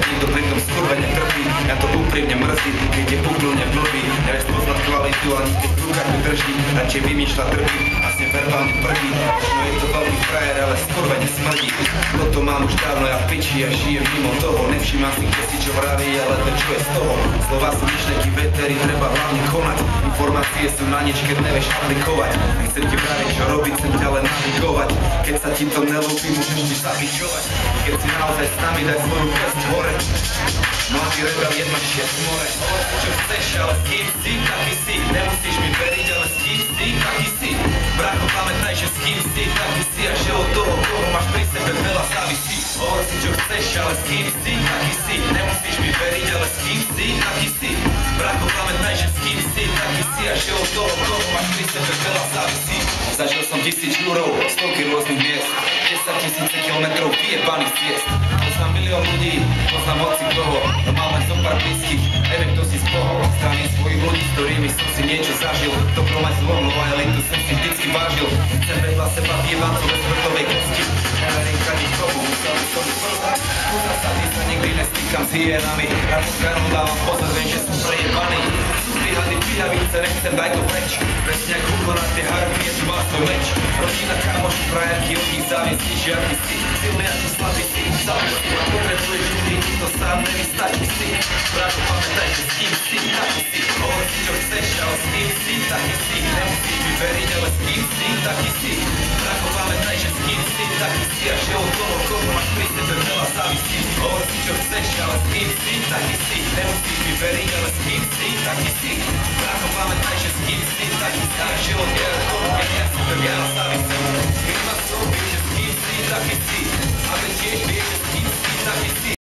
nikto pri tom skurve netrpí. Ja to úprimne mrzí, keď je úplne blbý. Nevieš poznať kvalitu, ani keď tú kartu drží. Radšej vymýšľa trpí, asi verbálne prvý. No je to veľký frajer, ale skurve nesmrdí. Toto mám už dávno, ja v piči, ja žijem mimo toho. Nevšímam si, kde si čo vraví, ale to čo je z toho. Slova sú myšlenky vetery, treba hlavne konať. Informácie sú na nič, keď nevieš aplikovať. Nechcem ti vraviť, čo robiť, chcem ťa len navigovať. Keď sa ti to nelúbi, môžeš ti zabičovať. Keď si naozaj s nami, daj svoju pest hore. Mladý rebel, jedna šesť more. Čo chceš, ale s kým si, taký si. Nemusíš mi veriť, ale s kým si, taký si. Brácho, pamätaj, že s kým si, taký si. A že od toho, koho máš pri sebe, veľa závisí. Hovor si, čo chceš, ale s kým si, taký si. Nemusíš mi veriť, ale s kým si, taký si. Brácho, pamätaj, že s kým si, taký si. A že od toho, koho máš pri sebe, veľa závisí. Zažil som 1000 žúrov, stovky rôznych miest, 10 000 kilometrov vyjebaných ciest. Poznám milión ľudí, poznám hoci koho, no mám len zo pár blízkych, neviem kto si z koho. Strany svojich ľudí, s ktorými som si niečo zažil, to pro mať zlom, no aj lintu som si vždycky vážil. Chcem vedľa seba vyjebancov bez vrtovej kosti, neverím ka nikomu, musel by som prvať. Pozor sa, ty sa nikdy nestýkam s hyénami, ja po skranom dávam pozor, viem, že sú prejebaní. Hady, pijavice, nechcem, daj to preč. Presne ako ukonať tie harby, je tu má svoj meč. Rodina, kamoši, frajerky, od nich závisí, žiadny si. Silný ako slabý si, závisí. A potrebuješ ľudí, to sám nevystačí si. Brácho, pamätaj, že s kým si, taký si. Hovor si, čo chceš, ale s kým si, taký si. Nemusíš mi veriť, ale s kým si, taký si. Brácho, pamätaj, že s kým si, taký si. A že od toho, koho máš pri sebe, veľa závisí. Hovor si, čo chceš, ale s kým si, taký si. Nemusíš mi veriť, ale s kým si, taký si. Brácho, pamätaj, že s kým si, taký si. A že od toho, keď ja si to veľa závisím. Keď ma som, že s kým si, taký si. A veď tiež vieš, že s kým si, taký si.